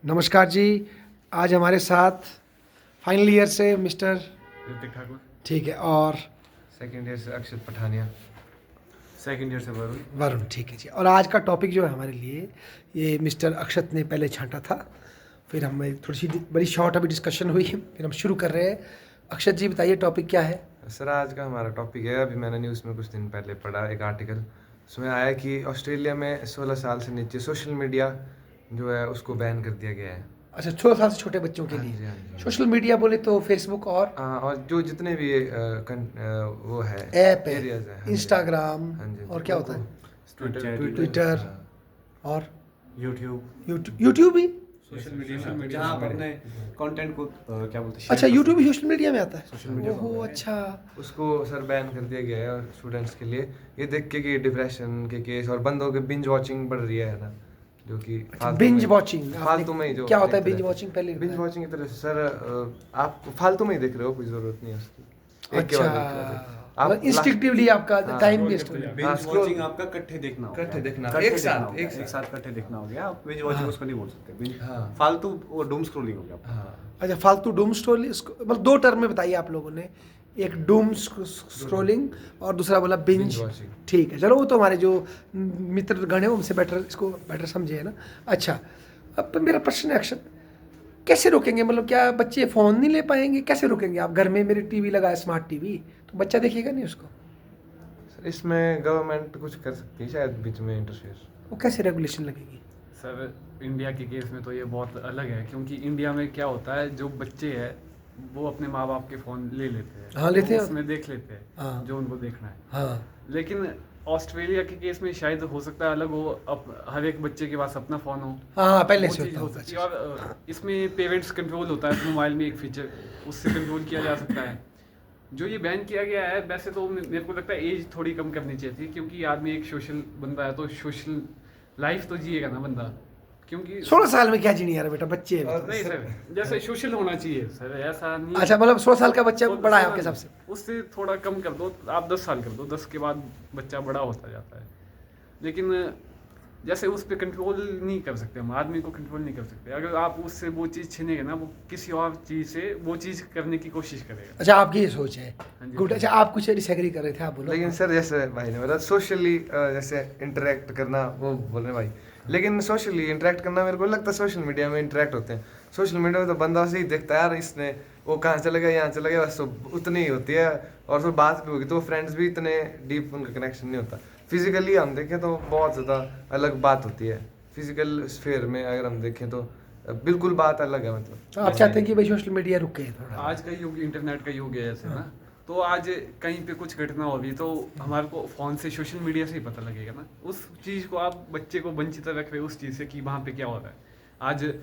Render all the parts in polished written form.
नमस्कार जी। आज हमारे साथ फाइनल ईयर से मिस्टर ऋतिक ठाकुर। ठीक है, और सेकंड ईयर से अक्षत पठानिया। सेकंड ईयर से वरुण। वरुण ठीक है जी। और आज का टॉपिक जो है हमारे लिए, ये मिस्टर अक्षत ने पहले छांटा था, फिर हमें थोड़ी सी बड़ी शॉर्ट अभी डिस्कशन हुई, फिर हम शुरू कर रहे हैं। अक्षत जी बताइए टॉपिक क्या है। सर आज का हमारा टॉपिक है, अभी मैंने न्यूज़ में कुछ दिन पहले पढ़ा एक आर्टिकल, उसमें आया कि ऑस्ट्रेलिया में 16 साल से नीचे सोशल मीडिया जो है उसको बैन कर दिया गया है। अच्छा, 16 साल से छोटे बच्चों के हाँ जी, लिए हाँ जी। सोशल मीडिया बोले तो फेसबुक और जो जितने भी वो है ऐप है, एरियाज है, हाँ जी, इंस्टाग्राम, हाँ जी, और क्या होता है, ट्विटर, हाँ। और यूट्यूब यूट्यूब भी। सोशल मीडिया जहाँ आप अपने कंटेंट को क्या बोलते हैं अच्छा, यूट्यूब भी सोशल मीडिया में आता है। सोशल मीडिया ओहो, अच्छा। उसको सर बैन कर दिया गया है और स्टूडेंट्स के लिए ये देख के कि डिप्रेशन के केस और बंदों के बिंज वॉचिंग बढ़ रही है ना, जो कि बिंज वॉचिंग, फालतू में ही जो क्या होता है देखते बिंज रहते वॉचिंग, पहले बिंज वॉचिंग की तरह से सर आप फालतू में ही देख रहे हो, कोई जरूरत नहीं है उसकी। एक के बाद एक के बाद एक। अच्छा, इंस्टिंक्टिवली आपका हाँ, टाइम वेस्ट हो जाए। बिंज वॉचिंग आपका इकट्ठे देखना हो इकट्ठे देखना, इकट्ठे एक साथ, देखना हो गया, एक एक साथ। साथ इकट्ठे देखना हो गया। आप बिंज वॉचिंग उसको नहीं बोल सकते। बिंज हाँ। फालतू वो डूम स्क्रॉलिंग हो गया आपका। हाँ, अच्छा, फालतू डूम स्क्रॉलिंग, मतलब दो टर्म में बताइए आप लोगों ने, एक डूम स्क्रॉलिंग और दूसरा बोला बिंज। Binge watching। ठीक है, चलो वो तो हमारे जो मित्र गण है उनसे बेटर, इसको बेटर समझे है ना। अच्छा, अब मेरा प्रश्न है अक्षत, कैसे रोकेंगे? मतलब क्या बच्चे फ़ोन नहीं ले पाएंगे? कैसे रोकेंगे? आप घर में मेरे टीवी लगा है, स्मार्ट टीवी, तो बच्चा देखेगा नहीं उसको। सर इसमें गवर्नमेंट कुछ कर सकती है शायद, बीच में इंटरफेयर। वो कैसे रेगुलेशन लगेगी? सर इंडिया के केस में तो ये बहुत अलग है, क्योंकि इंडिया में क्या होता है, जो बच्चे हैं वो अपने माँ बाप के फ़ोन ले लेते हैं। हाँ, लेते वो हैं। उसमें देख लेते हैं हाँ। जो उनको देखना है। हाँ, लेकिन ऑस्ट्रेलिया के केस में शायद हो सकता है अलग हो, हर एक बच्चे के पास अपना फ़ोन हो। हाँ, पहले वो से चीज़ होता हो होगा। सकती है। और इसमें पेरेंट्स कंट्रोल होता है, मोबाइल में एक फीचर, उससे कंट्रोल किया जा सकता है। जो ये बैन किया गया है, वैसे तो मेरे को लगता है एज थोड़ी कम करनी चाहिए थी, क्योंकि आदमी एक सोशल बंदा है तो सोशल लाइफ तो जिएगा ना बंदा, क्योंकि 16 साल में क्या जीनी यार बेटा, बच्चे हैं। और नहीं सर, जैसे सोशल होना चाहिए सर, ऐसा नहीं। अच्छा, मतलब 16 साल का बच्चा तो बड़ा है उससे- आपके हिसाब से? उससे थोड़ा कम कर दो, आप 10 साल कर दो, 10 के बाद बच्चा बड़ा होता जाता है। लेकिन जैसे उस पर कंट्रोल नहीं कर सकते हम, आदमी को कंट्रोल नहीं कर सकते। अगर आप उससे वो चीज़ छीनेंगे ना, वो किसी और चीज़ से वो चीज़ करने की कोशिश करेगा। अच्छा, आपकी ये सोच है। हाँ जी। गुड। अच्छा, आप कुछ डिसएग्री कर रहे थे, आप बोलो। लेकिन सर जैसे भाई ने बताया सोशली जैसे इंटरेक्ट करना, वो बोल रहे हैं भाई, लेकिन सोशली इंटरेक्ट करना मेरे को लगता है सोशल मीडिया में इंटरेक्ट होते हैं। सोशल मीडिया में तो बंदा से ही देखता है यार, इसने वो कहाँ चला गया, यहाँ चला गया, बस तो उतनी ही होती है। और फिर बात भी होगी तो फ्रेंड्स भी इतने डीप उनका कनेक्शन नहीं होता। फिजिकली हम देखें तो बहुत ज़्यादा अलग बात होती है, फिजिकल स्फेयर में अगर हम देखें तो बिल्कुल बात अलग है। मतलब तो आप चाहते हैं कि भाई सोशल मीडिया रुके थोड़ा? आज का युग इंटरनेट का युग है ऐसे ना, तो आज कहीं पे कुछ घटना होगी तो हमारे को फ़ोन से, सोशल मीडिया से ही पता लगेगा ना। उस चीज़ को आप बच्चे को वंचित रख रहे हो उस चीज़ से कि वहाँ पे क्या हो रहा है, आज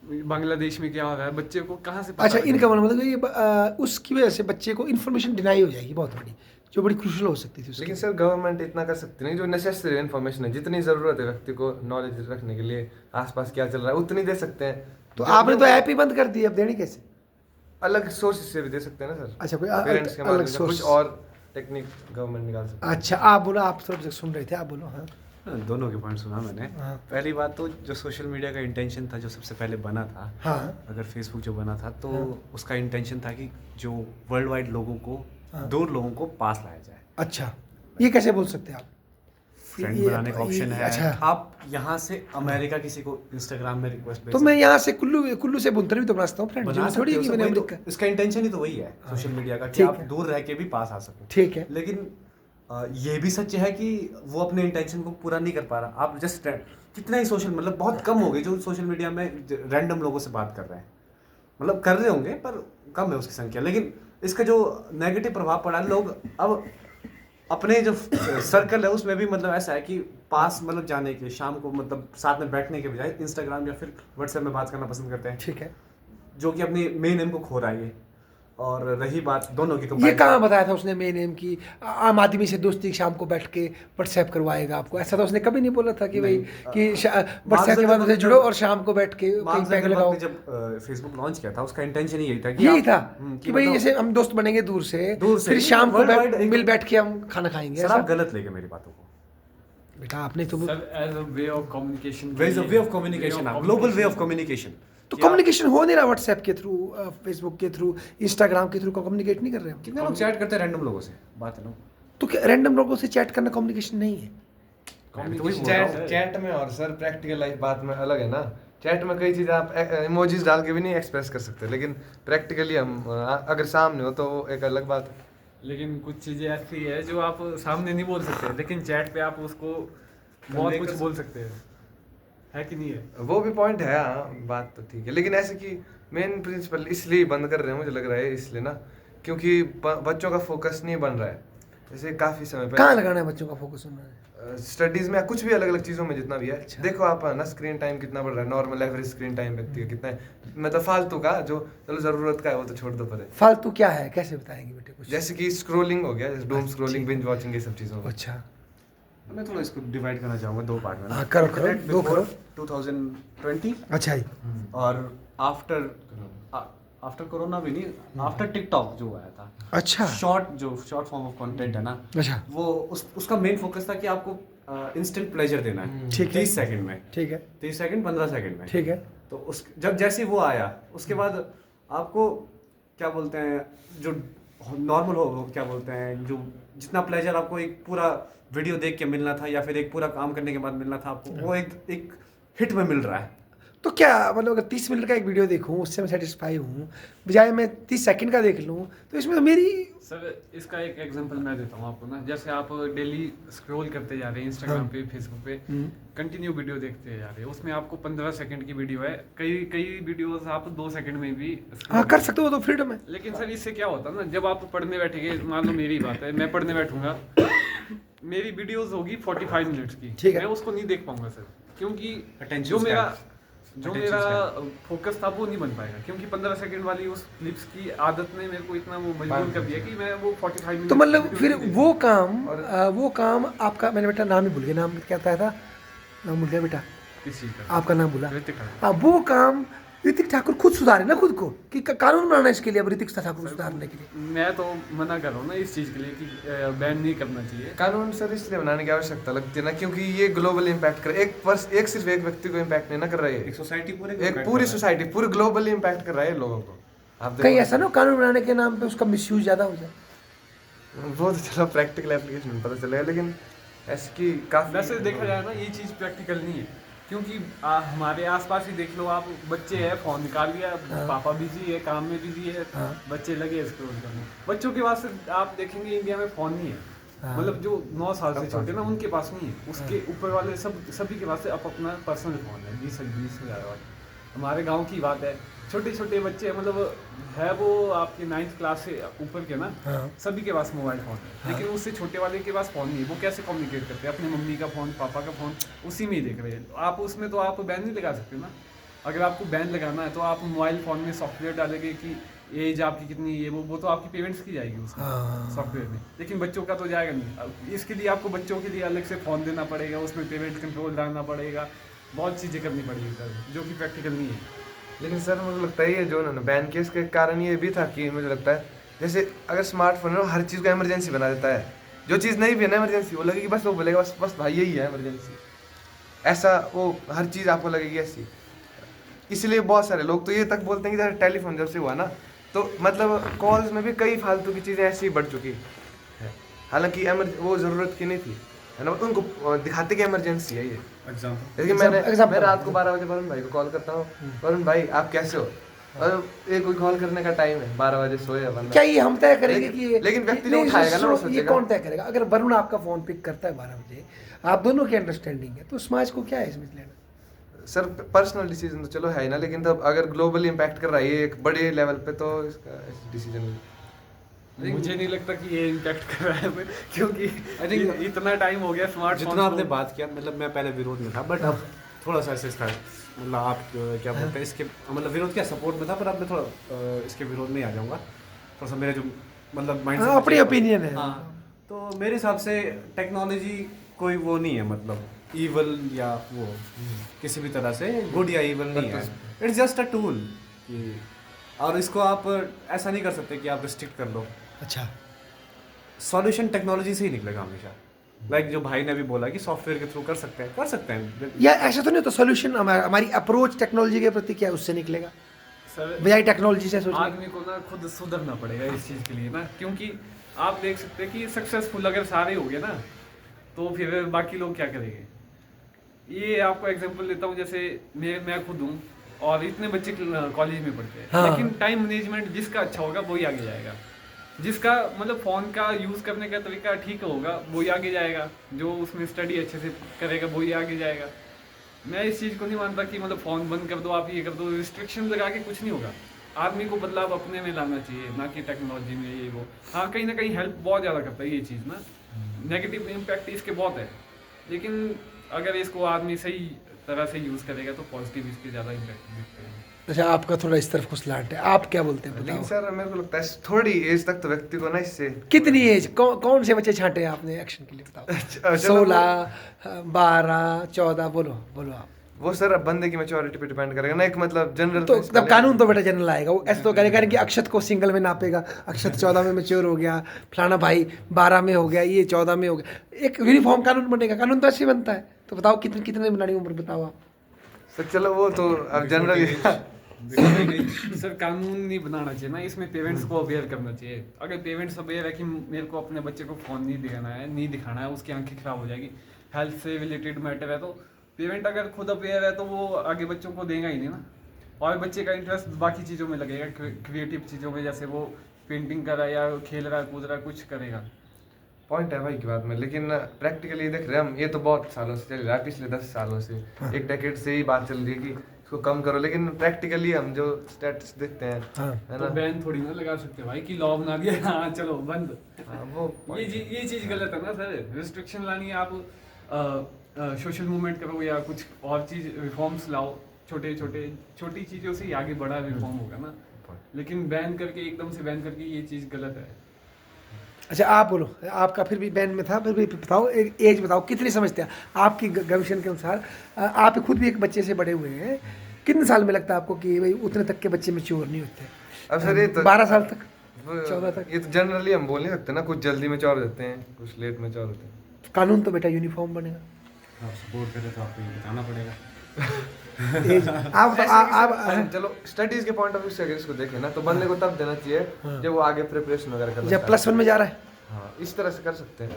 बांग्लादेश में क्या हो रहा है, बच्चे को कहाँ से पता अच्छा, लगेगा? इनका मतलब ये उसकी वजह से बच्चे को इन्फॉर्मेशन डिनाई हो जाएगी बहुत बड़ी, जो बड़ी क्रूशल हो सकती थी उसकी। लेकिन सर गवर्नमेंट इतना कर सकती नहीं, जो नेसेसरी इन्फॉर्मेशन है, जितनी ज़रूरत है व्यक्ति को नॉलेज रखने के लिए आसपास क्या चल रहा है उतनी दे सकते हैं। तो जो- आपने जो तो ऐप ही बंद कर दी, अब देनी कैसे? अलग सोर्सेज से भी दे सकते हैं ना सर। अच्छा, कोई पेरेंट्स के अलग माध्यम से source। कुछ और टेक्निक गवर्नमेंट निकाल सकते हैं। अच्छा, आप बोलो, आप थोड़ा सा सुन रहे थे, आप बोलो। हाँ, दोनों के पॉइंट सुना मैंने। हाँ। पहली बात तो जो सोशल मीडिया का इंटेंशन था, जो सबसे पहले बना था, हाँ, अगर फेसबुक जो बना था तो हाँ। उसका इंटेंशन था कि जो वर्ल्ड वाइड लोगों को, हाँ। दूर लोगों को पास लाया जाए। अच्छा, ये कैसे बोल सकते हैं आप? फ्रेंड ये- बनाने का ऑप्शन है। अच्छा, आप यहाँ से अमेरिका किसी को इंस्टाग्राम में रिक्वेस्ट भेज तो मैं यहाँ से कुल्लू से बुंतर भी तो बना सकता हूँ फ्रेंड, बना थोड़ी सकते है हो कि सब, मैंने वही तो, अमेरिका। इसका इंटेंशन ही तो वही है सोशल मीडिया का, कि ठीक आप है। दूर रह के भी पास आ सको। ठीक है। लेकिन ये भी सच है कि वो अपने इंटेंशन को पूरा नहीं कर पा रहा। आप जस्ट कितना ही सोशल, मतलब बहुत कम हो गए जो सोशल मीडिया में रैंडम लोगों से बात कर रहे हैं, मतलब कर रहे होंगे पर कम है उसकी संख्या। लेकिन इसका जो नेगेटिव प्रभाव पड़ा है, लोग अब अपने जो सर्कल है उसमें भी मतलब ऐसा है कि पास मतलब जाने के, शाम को मतलब साथ में बैठने के बजाय इंस्टाग्राम या फिर व्हाट्सएप में बात करना पसंद करते हैं, ठीक है। जो कि अपनी मेन एम को खो रहा है ये। और रही बात दोनों की, ये कहाँ बताया था उसने मेन एम की? आम आदमी से दोस्ती शाम को बैठ के व्हाट्सएप करवाएगा आपको, ऐसा तो उसने कभी नहीं बोला था कि भाई कि व्हाट्सएप के बाद उसे जुड़ो और शाम को बैठ के कहीं पैक लगाओ। जब फेसबुक लॉन्च किया था उसका इंटेंशन यही था कि यही था कि भाई मतलब जैसे हम दोस्त बनेंगे दूर से ही, फिर शाम को worldwide एक- मिल बैठ के हम खाना खाएंगे, सर ऐसा? आप गलत लेके मेरी बातों को। बेटा आपने तो sir as a way of communication, way of communication, global way of communication. तो कम्युनिकेशन हो नहीं रहा व्हाट्सएप के थ्रू, फेसबुक के थ्रू, इंस्टाग्राम के थ्रू कम्युनिकेट नहीं कर रहे हम? कितने लोग चैट करते हैं रैंडम लोगों से, बात है ना। तो क्या रैंडम लोगों से चैट करना कम्युनिकेशन नहीं है? चैट चैट में और सर प्रैक्टिकल लाइफ बात में अलग है ना। चैट में कई चीज़ें आप इमोजीज डाल के भी नहीं एक्सप्रेस कर सकते, लेकिन प्रैक्टिकली हम अगर सामने हो तो वो एक अलग बात है। लेकिन कुछ चीज़ें ऐसी है जो आप सामने नहीं बोल सकते, लेकिन चैट पे आप उसको बहुत कुछ बोल सकते हैं, है कि नहीं है? वो भी पॉइंट है, हाँ बात तो ठीक है, लेकिन ऐसे कि मेन प्रिंसिपल इसलिए बंद कर रहे हैं मुझे लग रहा है, इसलिए ना क्योंकि बच्चों का फोकस नहीं बन रहा है। जैसे काफ़ी समय कहाँ लगाना है बच्चों का फोकस होना है? स्टडीज में या कुछ भी अलग अलग चीज़ों में जितना भी है। देखो आप ना स्क्रीन टाइम कितना बढ़ रहा है, नॉर्मल एवरेज स्क्रीन टाइम व्यक्ति का कितना है, मतलब फालतू का जो चलो ज़रूरत का है वो तो छोड़ दो परे। फालतू क्या है, कैसे बताएंगे बेटे कुछ? जैसे कि स्क्रोलिंग हो गया, जैसे डूम स्क्रोलिंग, बिंज वॉचिंग, ये सब चीज़ों में। अच्छा मैं थोड़ा इसको डिवाइड करना चाहूँगा 2 पार्ट में। हाँ, करो, दो करो। 2020 अच्छा जी। और आफ्टर कोरोना भी नहीं, आफ्टर टिकटॉक जो आया था, अच्छा शॉर्ट फॉर्म ऑफ कंटेंट है ना, अच्छा वो उसका मेन फोकस था कि आपको इंस्टेंट प्लेजर देना है, ठीक है। 30 सेकंड में, ठीक है 30 सेकंड 15 सेकंड में। ठीक है। तो उस जब जैसे वो आया उसके बाद आपको क्या बोलते हैं, जो नॉर्मल हो क्या बोलते हैं, जो जितना प्लेजर आपको एक पूरा वीडियो देख के मिलना था या फिर एक पूरा काम करने के बाद मिलना था आपको, वो एक हिट में मिल रहा है। तो क्या मतलब अगर 30 मिनट का एक वीडियो देखूं उससे मैं सेटिस्फाई हूँ, बजाय मैं 30 सेकंड का देख लूँ, तो इसमें तो मेरी सर इसका एक एग्जांपल मैं देता हूँ आपको ना। जैसे आप डेली स्क्रॉल करते जा रहे हैं इंस्टाग्राम पे, फेसबुक पे, कंटिन्यू वीडियो देखते जा रहे हैं, उसमें आपको 15 सेकंड की वीडियो है, कई वीडियोस आप 2 सेकंड में भी हाँ कर सकते हो, तो फ्रीडम है। लेकिन सर इससे क्या होता है ना, जब आप पढ़ने बैठेंगे, मान लो मेरी बात है, मैं पढ़ने बैठूंगा, मेरी वीडियोस होगी 45 मिनट्स की, ठीक है। मैं उसको नहीं देख पाऊंगा सर, क्योंकि Attention जो मेरा फोकस था वो नहीं बन पाएगा, क्योंकि 15 सेकंड वाली उस क्लिप्स की आदत ने मेरे को इतना वो मजबूर कर दिया कि मैं वो 45 मिनट। तो मतलब फिर वो काम आपका, मैंने बेटा नाम ही भूल गया, नाम क्या था, नाम भूल गया बेटा, किस चीज़ का? आपका नाम भूला। ऋतिक हाँ। हाँ, वो काम ऋतिक ठाकुर खुद सुधारे ना खुद को, कि कानून बनाना इसके लिए, अब ऋतिक ठाकुर को सुधारने के लिए। मैं तो मना कर रहा हूँ ना इस चीज़ के लिए कि बैन नहीं करना चाहिए। कानून सर इसलिए बनाने की आवश्यकता लगती है ना क्योंकि ये ग्लोबल इम्पैक्ट कर, एक सिर्फ एक व्यक्ति को इम्पैक्ट नहीं ना कर रहा है, एक सोसाइटी एक पूरी सोसाइटी, पूरे ग्लोबली इम्पैक्ट कर रहा है लोगों को। आप कहीं देखो ऐसा ना हो कानून बनाने के नाम पे उसका मिसयूज ज़्यादा हो जाए। वो तो चलो प्रैक्टिकल एप्लीकेशन में पता चलेगा, लेकिन ऐसे की काफी वैसे देखा जाए ना, ये चीज़ प्रैक्टिकल नहीं है, क्योंकि हमारे आसपास ही देख लो आप, बच्चे हैं, फोन निकाल लिया, पापा बिजी है, काम में बिजी है, बच्चे लगे स्क्रॉल करने। बच्चों के पास आप देखेंगे इंडिया में फोन नहीं है, मतलब जो 9 साल से छोटे ना उनके पास नहीं है, उसके ऊपर वाले सभी के पास अब अपना पर्सनल फोन है, 20,000 वाले। हमारे गांव की बात है, छोटे छोटे बच्चे, मतलब है वो आपके 9th क्लास से ऊपर के ना, सभी के पास मोबाइल फ़ोन है, लेकिन उससे छोटे वाले के पास फ़ोन नहीं है। वो कैसे कम्युनिकेट करते हैं? अपनी मम्मी का फ़ोन, पापा का फ़ोन, उसी में ही देख रहे हैं। आप उसमें तो आप बैन नहीं लगा सकते ना। अगर आपको बैन लगाना है तो आप मोबाइल फ़ोन में सॉफ्टवेयर डालेंगे कि एज आपकी कितनी है, वो तो आपकी पेरेंट्स की जाएगी उसमें सॉफ्टवेयर में, लेकिन बच्चों का तो जाएगा नहीं। इसके लिए आपको बच्चों के लिए अलग से फ़ोन देना पड़ेगा, उसमें पेरेंट कंट्रोल डालना पड़ेगा, बहुत चीज़ें करनी पड़ेगी सर, जो कि प्रैक्टिकल नहीं है। लेकिन सर मुझे लगता है ये जो उन्होंने बैन किया इसके कारण ये भी था कि मुझे लगता है जैसे अगर स्मार्टफोन है वो हर चीज़ को इमरजेंसी बना देता है, जो चीज़ नहीं भी है ना इमरजेंसी, वो लगेगी बस, वो बोलेगा बस भाई यही है इमरजेंसी, ऐसा वो हर चीज़ आपको लगेगी ऐसी। इसलिए बहुत सारे लोग तो ये तक बोलते हैं कि जैसे टेलीफोन जब से हुआ ना, तो मतलब कॉल्स में भी कई फालतू की चीज़ें ऐसी बढ़ चुकी है, हालांकि वो ज़रूरत की नहीं थी, है ना, उनको दिखाते कि इमरजेंसी है ये। जैसे मैं रात को 12 बजे वरुण भाई को कॉल करता हूँ, वरुण भाई आप कैसे हो, और एक कोई कॉल करने का टाइम है 12 बजे, सोया बंदा। क्या ये हम तय करेंगे कि लेकिन व्यक्ति ने उठाएगा ना, वो ये सोचेगा। कौन तय करेगा? अगर वरुण आपका फोन पिक करता है 12 बजे, आप दोनों की अंडरस्टैंडिंग है, तो समाज को क्या है इसमें लेना? सर पर्सनल डिसीजन तो चलो है ना, लेकिन तब अगर ग्लोबली इम्पैक्ट कर रहा है ये एक बड़े लेवल पे, तो इसका डिसीजन मुझे नहीं लगता कि ये इम्पैक्ट कर रहा है, क्योंकि आई थिंक इतना टाइम हो गया स्मार्टफोन। जितना आपने बात किया, मतलब मैं पहले विरोध में था, बट अब थोड़ा सा ऐसे था, मतलब आप क्या बोलते हैं इसके, मतलब विरोध क्या, सपोर्ट में था, पर अब मैं थोड़ा इसके विरोध में आ जाऊँगा। थोड़ा सा मेरे जो मतलब माइंड अपनी ओपिनियन है। हाँ, तो मेरे हिसाब से टेक्नोलॉजी कोई वो नहीं है, मतलब ईवल या वो किसी भी तरह से गुड या ईवल नहीं है, इट्स जस्ट अ टूल। और इसको आप ऐसा नहीं कर सकते कि आप रिस्ट्रिक्ट कर लो। अच्छा, सॉल्यूशन टेक्नोलॉजी से ही निकलेगा हमेशा। लाइक जो भाई ने अभी बोला कि सॉफ्टवेयर के थ्रू कर सकते हैं। या ऐसा तो नहीं तो सोल्यूशन हमारी अप्रोच टेक्नोलॉजी के प्रति क्या है, उससे निकलेगा सर बजाय टेक्नोलॉजी से सोचने आदमी को ना खुद सुधरना पड़ेगा इस चीज़ के लिए ना, क्योंकि आप देख सकते हैं कि सक्सेसफुल अगर सारे हो गए ना तो फिर बाकी लोग क्या करेंगे। ये आपको एग्जांपल देता हूँ, जैसे मैं खुद हूँ और इतने बच्चे कॉलेज में पढ़ते हैं, हाँ। लेकिन टाइम मैनेजमेंट जिसका अच्छा होगा वही आगे जाएगा, जिसका मतलब फ़ोन का यूज़ करने का तरीका ठीक होगा वही आगे जाएगा, जो उसमें स्टडी अच्छे से करेगा वही आगे जाएगा। मैं इस चीज़ को नहीं मानता कि मतलब फ़ोन बंद कर दो, आप ये कर दो, रिस्ट्रिक्शन लगा के कुछ नहीं होगा। आदमी को बदलाव अपने में लाना चाहिए, ना कि टेक्नोलॉजी में ये वो। हाँ, कहीं ना कहीं हेल्प बहुत ज़्यादा करता है ये चीज़ ना, नेगेटिव इम्पैक्ट इसके बहुत है, लेकिन अगर इसको आदमी सही तरह से यूज़ करेगा तो पॉजिटिव इसके ज़्यादा इम्पैक्ट दिखते हैं। अच्छा, आपका थोड़ा इस तरफ कुछ स्लांट है, आप क्या बोलते हैं लेकिन बताओ। सर मेरे को लगता है थोड़ी एज तक तो व्यक्ति को ना इससे कितनी एज, कौन से बच्चे छांटे हैं आपने एक्शन के लिए बताओ। चलो 16, 12, 14, बोलो आप। वो सर अब बंदे की मैच्योरिटी पे डिपेंड करेगा ना, एक मतलब जनरल तो तब कानून तो बेटा जनरल आएगा, वो ऐसे तो करेगा नहीं कि अक्षत को सिंगल में नापेगा, अक्षत 14 में मैच्योर हो गया, फलाना भाई 12 में हो गया, ये 14 में हो गया। एक यूनिफॉर्म कानून बनेगा, कानून तो ऐसे ही बनता है। तो बताओ कितने बनानी उम्र बताओ आप। सर चलो वो तो अब जनरली सर कानून नहीं बनाना चाहिए ना, इसमें पेरेंट्स को अवेयर करना चाहिए। अगर पेरेंट्स अवेयर है कि मेरे को अपने बच्चे को फ़ोन नहीं दिखाना है, उसकी आंखें खराब हो जाएगी, हेल्थ से रिलेटेड मैटर है, तो पेरेंट अगर खुद अवेयर है तो वो आगे बच्चों को देगा ही नहीं ना, और बच्चे का इंटरेस्ट बाकी चीज़ों में लगेगा, क्रिएटिव चीज़ों में, जैसे वो पेंटिंग कर रहा है या खेल रहा है कूद रहा है, कुछ करेगा। पॉइंट है भाई की बात में, लेकिन प्रैक्टिकली देख रहे हैं हम, ये तो बहुत सालों से चल रहा है, पिछले 10 सालों से, एक डेकेड से ही बात चल रही है कि इसको कम करो, लेकिन प्रैक्टिकली हम जो स्टेटस देखते हैं हाँ। है तो ना, बैन थोड़ी ना लगा सकते भाई कि लॉ बना दिया, हाँ चलो बंद। हाँ, वो ये चीज़ गलत है ना सर, रिस्ट्रिक्शन लानी है, आप सोशल मूवमेंट करो या कुछ और चीज़ रिफॉर्म्स लाओ, छोटी चीज़ों से ही आगे बड़ा रिफॉर्म होगा ना, लेकिन बैन करके एकदम से बैन करके ये चीज़ गलत है। अच्छा आप बोलो, आपका फिर भी बैन में था, फिर भी बताओ एक एज बताओ कितनी समझते हैं आपकी गवेषण के अनुसार। आप खुद भी एक बच्चे से बड़े हुए हैं, कितने साल में लगता है आपको कि भाई उतने तक के बच्चे मैच्योर नहीं होते? अब सर ये तो 12 साल तक, वो- 14 तक। ये तो जनरली हम बोल नहीं सकते ना, कुछ जल्दी मैच्योर हो जाते हैं, कुछ लेट मैच्योर होते हैं। कानून तो बेटा यूनिफॉर्म बनेगा। आप सपोर्ट करें तो आपको ये बताना पड़ेगा। एज आप चलो स्टडीज के पॉइंट ऑफ व्यू से अगर इसको देखें ना, तो बंदे को तब देना चाहिए जब वो आगे प्रिपरेशन वगैरह करना जब +1 में जा रहा है, हाँ, इस तरह से कर सकते हैं,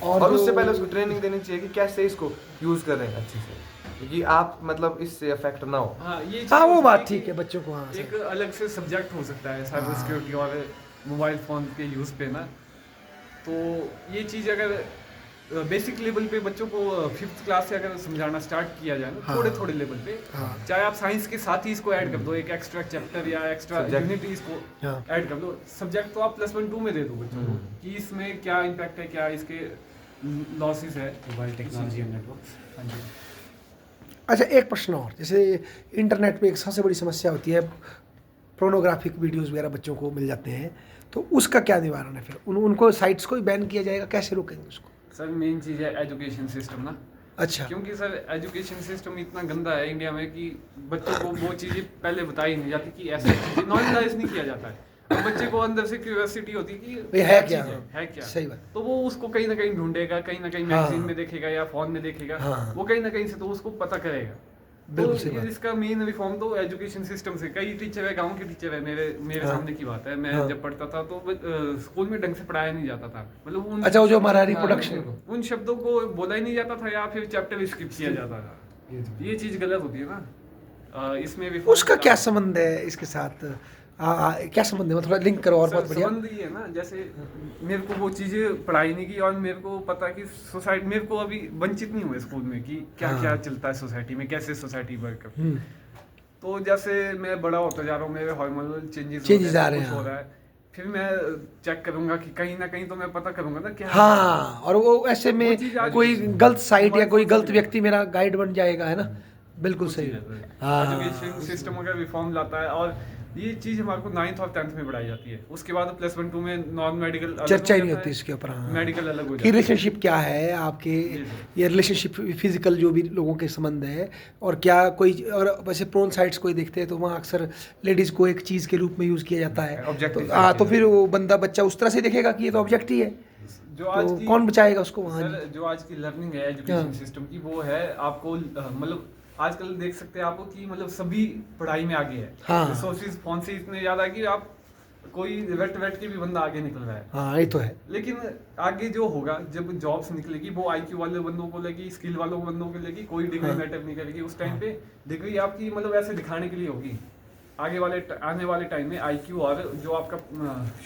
और और जो- उससे पहले उसको ट्रेनिंग देनी चाहिए कि कैसे इसको यूज करें अच्छे से, क्योंकि आप मतलब इससे अफेक्ट ना हो। हाँ ये हाँ वो चीज़ बात है ठीक कि है, बच्चों को हाँ एक अलग से सब्जेक्ट हो सकता है साइबर सिक्योरिटी और मोबाइल फ़ोन के यूज़ पे ना, तो ये चीज़ अगर बेसिक लेवल पे बच्चों को 5th क्लास से अगर समझाना स्टार्ट किया जाए ना, हाँ। थोड़े लेवल पे, हाँ। चाहे आप साइंस के साथ ही इसको ऐड कर दो, एक एक्स्ट्रा चैप्टर या एक्स्ट्रा Subject। यूनिट इसको हाँ। ऐड कर दो, सब्जेक्ट तो आप +1 2 में दे दो बच्चों को कि इसमें क्या इम्पैक्ट है, क्या इसके लॉसेस है। Mobile technology and networks. हाँ जी। अच्छा एक प्रश्न और, जैसे इंटरनेट पे एक सबसे बड़ी समस्या होती है, पोर्नोग्राफिक वीडियोस वगैरह बच्चों को मिल जाते हैं, तो उसका क्या निवारण है? फिर उनको साइट्स को ही बैन किया जाएगा, कैसे रोकेंगे उसको? सर मेन चीज़ है एजुकेशन सिस्टम ना, अच्छा क्योंकि सर एजुकेशन सिस्टम इतना गंदा है इंडिया में कि बच्चों को वो चीज़ें पहले बताई नहीं जाती कि ऐसे चीज़ें नॉलेज नहीं किया जाता है। अब बच्चे को अंदर से क्यूरियोसिटी होती है कि ये है क्या? चीज़ है क्या, सही बात। तो वो उसको कहीं ना कहीं ढूंढेगा, कहीं ना कहीं हाँ। मैगजीन में देखेगा या फोन में देखेगा, हाँ। वो कहीं ना कहीं से तो उसको पता करेगा। बिल्कुल तो सही बात। इसका मेन रिफॉर्म तो एजुकेशन सिस्टम से, कई टीचर है, गांव के टीचर है, मेरे हाँ। सामने की बात है, मैं हाँ। जब पढ़ता था तो स्कूल में ढंग से पढ़ाया नहीं जाता था, मतलब उन अच्छा वो जो हमारा हाँ, रिप्रोडक्शन, उन शब्दों को बोला ही नहीं जाता था या फिर चैप्टर स्किप किया जाता था। ये चीज गलत होती है ना, इसमें भी उसका क्या संबंध है इसके साथ? क्या संबंध है, थोड़ा लिंक करो और बहुत बढ़िया। संबंध ये है ना, जैसे मेरे को वो चीजें पढ़ाई नहीं की और मेरे को पता कि सोसाइटी, मेरे को अभी वंचित नहीं हुए स्कूल में कि क्या हाँ। क्या चलता है सोसाइटी में, कैसे सोसाइटी वर्क करती है। हम्म, तो जैसे मैं बड़ा होता जा रहा हूँ, मेरे हार्मोनल Changes आ रहे हैं, हो रहा है, फिर मैं चेक करूंगा कि कहीं ना कहीं तो मैं पता करूंगा ना क्या हाँ, और वो ऐसे में वो चीज़ आज कोई गलत साइट या कोई गलत मोबाइल व्यक्ति मेरा गाइड बन जाएगा, है ना? बिल्कुल सही है। हाँ। एजुकेशन सिस्टम अगर रिफॉर्म लाता है, और ये चीज हमारे को 9th और 10th में पढ़ाई जाती है, उसके बाद +1 2 में नॉन मेडिकल चर्चा ही नहीं होती इसके ऊपर। हाँ। मेडिकल अलग हो कि जाता है। रिलेशनशिप क्या है आपके, जी, जी। ये रिलेशनशिप फिजिकल जो भी लोगों के संबंध है, और क्या कोई, और वैसे प्रोन साइट्स कोई देखते हैं तो वहाँ अक्सर लेडीज़ को एक चीज़ के रूप में यूज़ किया जाता है। Objective तो हाँ, तो फिर वो बच्चा उस तरह से देखेगा कि ये तो ऑब्जेक्ट ही है। जो आज तो की कौन बचाएगा उसको वहाँ? सर जो आज की लर्निंग है एजुकेशन हाँ। सिस्टम की, वो है आपको मतलब आजकल देख सकते हैं आपको कि मतलब सभी पढ़ाई में आगे है। हाँ। रिसोर्सेज फोन से इतने ज्यादा कि आप कोई वेट के भी बंदा आगे निकल रहा है। हाँ ये तो है। लेकिन आगे जो होगा जब जॉब्स निकलेगी, वो आईक्यू वाले बंदों को लेगी, स्किल वालों को बंदों को लेगी, कोई डिग्री हाँ। मैटर नहीं करेगी। उस टाइम पे डिग्री आपकी मतलब ऐसे दिखाने के लिए होगी। आने वाले टाइम में आईक्यू और जो आपका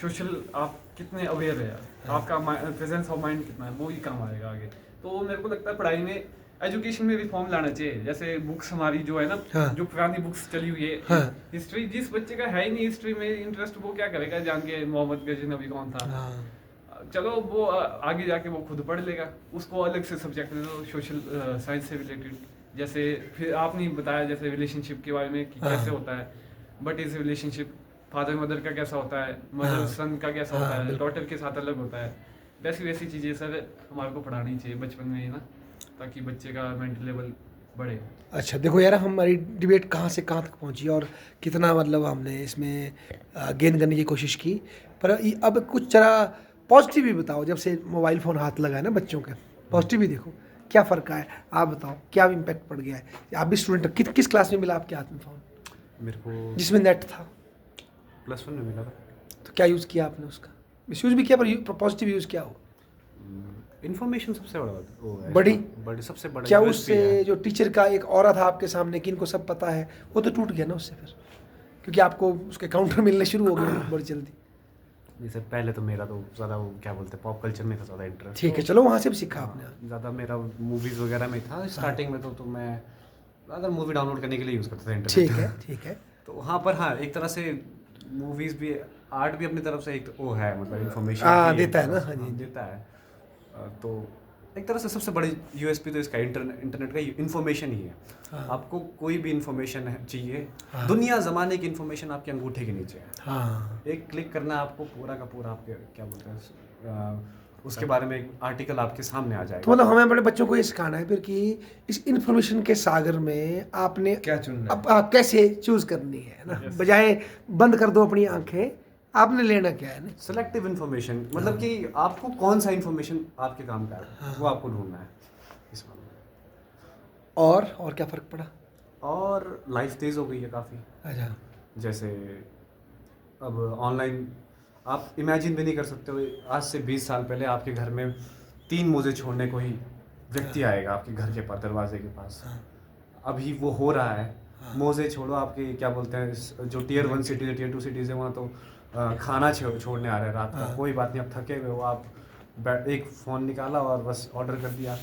सोशल आप कितने अवेयर है, आपका प्रेजेंस ऑफ माइंड कितना है, वो ही काम आएगा आगे। तो मेरे को लगता है पढ़ाई में एजुकेशन में रिफॉर्म लाना चाहिए। जैसे बुक्स हमारी जो है ना, हाँ। जो पुरानी बुक्स चली हुई है, हाँ। हिस्ट्री, जिस बच्चे का है ही नहीं हिस्ट्री में इंटरेस्ट, वो क्या करेगा जान के मोहम्मद गजनवी कौन था। हाँ। चलो वो आगे जाके वो खुद पढ़ लेगा, उसको अलग से सब्जेक्ट दे दो सोशल साइंस से रिलेटेड। जैसे फिर आपने बताया जैसे रिलेशनशिप के बारे में कि हाँ। कैसे होता है, but is relationship father mother का कैसा होता है, हाँ। मदर सन का कैसा हाँ, होता है, बिल्कुल। डॉटर के साथ अलग होता है। वैसी चीज़ें सर हमारे को पढ़ानी चाहिए बचपन में ही ना, ताकि बच्चे का मेंटल लेवल बढ़े। अच्छा देखो यार, हमारी डिबेट कहाँ से कहाँ तक पहुँची और कितना मतलब हमने इसमें गेन करने की कोशिश की। पर अब कुछ जरा पॉजिटिव भी बताओ। जब से मोबाइल फ़ोन हाथ लगा है ना बच्चों के, पॉजिटिव भी देखो क्या फ़र्क है। आप बताओ क्या इम्पैक्ट पड़ गया है। आप भी स्टूडेंट हो, किस क्लास में मिला आपके हाथ में फ़ोन मेरे को जिसमें नेट था? +1 में मिला था। तो क्या यूज़ किया आपने उसका? मिसयूज़ भी किया पर पॉजिटिव यूज़ क्या हो? इन्फॉर्मेशन सबसे बड़ा वो है, बड़ी सबसे बड़ा क्या USP उससे है। जो टीचर का एक ऑरा था आपके सामने कि इनको सब पता है, वो तो टूट गया ना उससे फिर, क्योंकि आपको उसके काउंटर मिलने शुरू हो गए बड़ी जल्दी। जैसे पहले तो मेरा तो ज़्यादा वो क्या बोलते हैं पॉप कल्चर में था ज़्यादा इंटरेस्ट। ठीक है, चलो वहाँ से भी सीखा आपने। ज़्यादा मेरा मूवीज़ वगैरह में था स्टार्टिंग में। तो मैं ज़्यादा मूवी डाउनलोड करने के लिए यूज़ करता था ठीक इंटरनेट। है, ठीक है। तो वहाँ पर हाँ एक तरह से मूवीज़ भी, आर्ट भी अपनी तरफ से एक वो है, मतलब इन्फॉर्मेशन हाँ, देता है ना, हाँ जी। देता है। तो एक तरह से सबसे बड़ी यूएसपी तो इसका इंटरनेट का इन्फॉर्मेशन ही है। हाँ। आपको कोई भी इन्फॉर्मेशन चाहिए, हाँ। दुनिया ज़माने की इन्फॉर्मेशन आपके अंगूठे के नीचे है। हाँ एक क्लिक करना, आपको पूरा का पूरा आपके क्या बोलते हैं उसके बारे में एक आर्टिकल आपके सामने आ तो जाएगा। मतलब हमें अपने बच्चों को ये सिखाना है फिर कि इस इन्फॉर्मेशन के सागर में आपने क्या चुनना है? अब कैसे चूज़ करनी है ना, बजाय बंद कर दो अपनी आंखें, आपने लेना क्या है ना। सेलेक्टिव इन्फॉर्मेशन, मतलब कि आपको कौन सा इन्फॉर्मेशन आपके काम का है वो आपको ढूंढना है इस मामले में। और क्या फ़र्क पड़ा? और लाइफ तेज़ हो गई है काफ़ी। अच्छा। जैसे अब ऑनलाइन आप इमेजिन भी नहीं कर सकते हो, आज से 20 साल पहले आपके घर में 3 मोज़े छोड़ने को ही व्यक्ति आएगा आपके घर के पास, दरवाजे के पास। अभी वो हो रहा है। मोज़े छोड़ो, आपके क्या बोलते हैं जो टियर 1 सिटीज़ है, टियर 2 सिटीज़ है, वहाँ तो खाना छोड़ने आ रहे हैं रात का। कोई बात नहीं, अब थके हुए हो आप, एक फ़ोन निकाला और बस ऑर्डर कर दिया।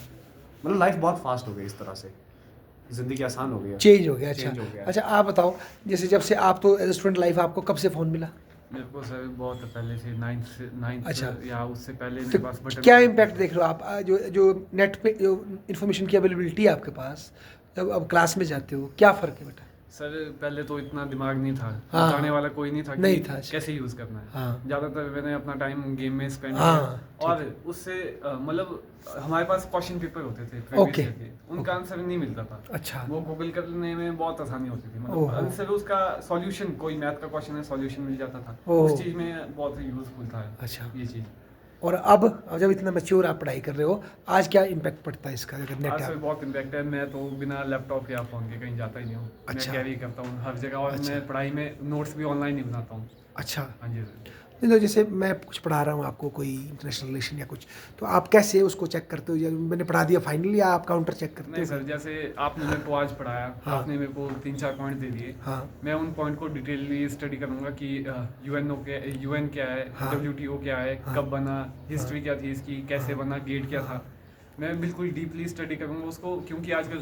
मतलब लाइफ बहुत फास्ट हो गई, इस तरह से ज़िंदगी आसान हो गई है, चेंज हो गया। अच्छा चेंज हो गया। अच्छा, आप बताओ जैसे जब से आप तो एज स्टूडेंट लाइफ, आपको कब से फ़ोन मिला? मेरे को सर बहुत पहले से 9th अच्छा। या उससे पहले तो मेरे पास बटन। क्या इम्पैक्ट देख रहे हो आप? जो नेट पे जो इन्फॉर्मेशन की अवेलेबिलिटी है आपके पास, जब अब क्लास में जाते हो, क्या फ़र्क है बेटा? सर पहले तो इतना दिमाग नहीं था, हाँ। बताने वाला कोई नहीं था नहीं कि था, अच्छा। कैसे यूज़ करना है। हाँ। ज़्यादातर मैंने अपना टाइम गेम में स्पेंड हाँ, किया, और उससे मतलब हमारे पास क्वेश्चन पेपर होते थे previous ओके। year के, उनका आंसर नहीं मिलता था। अच्छा। वो गूगल करने में बहुत आसानी होती थी, ओहो। मतलब आंसर उसका सॉल्यूशन, कोई मैथ का क्वेश्चन है सॉल्यूशन मिल जाता था। ओह। उस चीज़ में बहुत यूज़फुल था अच्छा। ये चीज़। और अब जब इतना मैच्योर आप पढ़ाई कर रहे हो, आज क्या इम्पैक्ट पड़ता है इसका अगर नेट आज से आप? बहुत इम्पैक्ट है। मैं तो बिना लैपटॉप या फ़ोन के कहीं जाता ही नहीं हूँ। अच्छा। मैं कैरी करता हूँ हर जगह, और अच्छा। मैं पढ़ाई में नोट्स भी ऑनलाइन ही बनाता हूँ। अच्छा। हाँ जी सर। नहीं तो जैसे मैं कुछ पढ़ा रहा हूँ आपको, कोई इंटरनेशनल रिलेशन या कुछ, तो आप कैसे उसको चेक करते हो? या मैंने पढ़ा दिया फाइनली, या आप काउंटर चेक करते नहीं हो? सर, जैसे आपने मेरे को आज पढ़ाया, हाँ। आपने मेरे को 3-4 पॉइंट दे दिए। हाँ मैं उन पॉइंट को डिटेलली स्टडी करूंगा कि यूएन क्या है, हाँ। WTO क्या है, हाँ। कब बना, हिस्ट्री क्या थी इसकी, कैसे बना, गेट क्या था। मैं बिल्कुल डीपली स्टडी करूंगा उसको, क्योंकि आजकल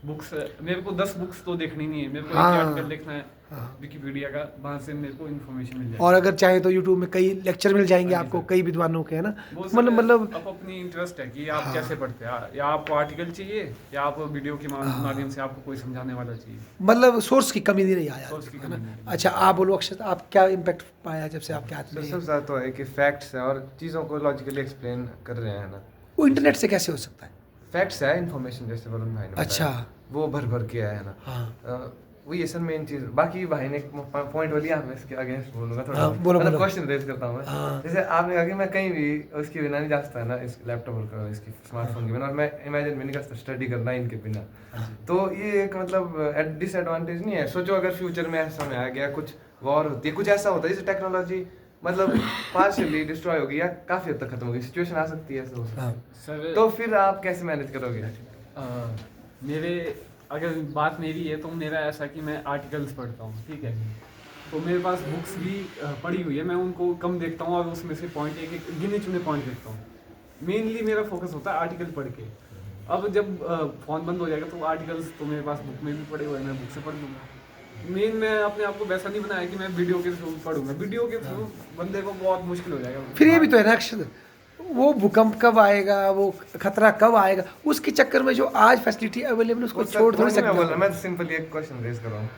बुक्स, मेरे को 10 बुक्स तो देखनी नहीं है, मेरे को हाँ। एक आर्टिकल देखना है हाँ। विकिपीडिया का, वहाँ से मेरे को इन्फॉर्मेशन मिल जाए। और अगर चाहे तो यूट्यूब में कई लेक्चर मिल जाएंगे हाँ जी आपको, सर। कई विद्वानों के, है ना। वो तो सर मतलब आप अपनी इंटरेस्ट है कि आप हाँ। कैसे पढ़ते हैं, या आपको आर्टिकल चाहिए, या आप वीडियो के माध्यम से आपको कोई समझाने वाला चाहिए। मतलब सोर्स की कमी नहीं रही आया, सोर्स की है ना। कमी नहीं। अच्छा, आप बोलो अक्षत, आप क्या इम्पैक्ट पाया जब से आपके हाथ में सबसे ज़्यादा तो है कि फैक्ट्स है और चीज़ों को लॉजिकली एक्सप्लेन कर रहे हैं ना। वो इंटरनेट से कैसे हो सकता है? फैक्ट्स है, इन्फॉर्मेशन, जैसे वरुण भाई ने बताया, अच्छा। वो भर भर के आया है ना। हाँ। वही है सर मेन चीज। बाकी भाई ने एक पॉइंट बोली, मैं इसके अगेंस्ट बोलूंगा थोड़ा, हाँ, बोलो, मतलब बोलो। क्वेश्चन रेज करता हूँ मैं। हाँ। जैसे आपने कहा कि मैं कहीं भी उसके बिना नहीं जा सकता ना, इस लैपटॉप और इसकी स्मार्टफोन के बिना, और मैं इमेजिन भी नहीं कर सकता स्टडी करना इनके बिना। तो ये एक मतलब डिसएडवांटेज नहीं है? सोचो अगर फ्यूचर में ऐसा में आ गया, कुछ वॉर होती है, कुछ ऐसा होता है जैसे टेक्नोलॉजी मतलब पार्शियली डिस्ट्रॉय होगी या काफी हद तक खत्म होगी, सिचुएशन आ सकती है, ऐसा हो सकता है। हाँ। सर तो फिर आप कैसे मैनेज करोगे? मेरे अगर बात मेरी है तो मेरा ऐसा कि मैं आर्टिकल्स पढ़ता हूँ, ठीक है। तो मेरे पास बुक्स भी पढ़ी हुई है, मैं उनको कम देखता हूँ और उसमें से पॉइंट एक एक गिने चुने पॉइंट देखता हूँ। मेनली मेरा फोकस होता है आर्टिकल पढ़ के। अब जब फ़ोन बंद हो जाएगा तो आर्टिकल्स तो मेरे पास बुक में भी पढ़े हुए हैं, मैं बुक से पढ़ लूँगा। मेन मैं अपने आप को वैसा नहीं बनाया कि मैं वीडियो के थ्रू पढ़ूंगा, वीडियो के थ्रू बंदे को बहुत मुश्किल हो जाएगा। फिर ये भी तो है ना अक्षत, वो भूकंप कब आएगा, वो खतरा कब आएगा, उसके चक्कर में जो आज फैसिलिटी अवेलेबल उसको छोड़ थोड़ी सकते मैं हैं। सिंपल एक क्वेश्चन रेज कर रहा हूँ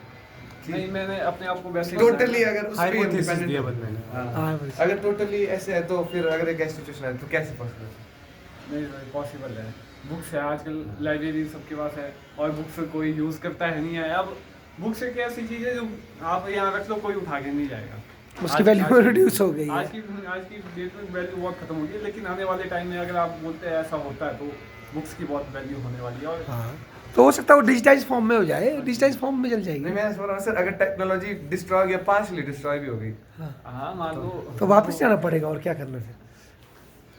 नहीं, मैंने अपने आप को वैसे टोटली अगर उस पे Hypothesis independent दिया हो। बंदे ने। हाँ। हाँ, बस। अगर टोटली ऐसे है तो फिर अगर एक ऐसी सिचुएशन है तो कैसे पॉसिबल? नहीं पॉसिबल है। बुक्स है आजकल, लाइब्रेरी सबके पास है और बुक्स कोई यूज़ करता है नहीं है। अब बुक्स एक ऐसी चीज़ है जो आप यहाँ रख लो, कोई उठा के नहीं जाएगा। उसकी वैल्यू रिड्यूस हो गई आज है। की डेट में वैल्यू बहुत खत्म हो गई है, लेकिन आने वाले टाइम में अगर आप बोलते हैं ऐसा होता है तो बुक्स की बहुत वैल्यू होने वाली है। और हाँ, तो हो सकता है वो डिजिटाइज फॉर्म में हो जाए, डिजिटाइज फॉर्म में चल नहीं, जाएगी। मैं बोल रहा हूँ सर, अगर टेक्नोलॉजी डिस्ट्रॉय या पार्शियली डिस्ट्रॉय भी हो गई, हाँ मान लो तो वापस जाना पड़ेगा, और क्या करना फिर।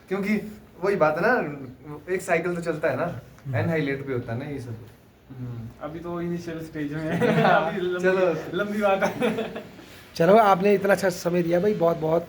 क्योंकि वही बात है ना, एक साइकिल तो चलता है ना, एनहाइलेट भी होता है ना ये सब। अभी तो इनिशियल स्टेज में है। अभी चलो। लंबी बात है। चलो, आपने इतना अच्छा समय दिया भाई, बहुत बहुत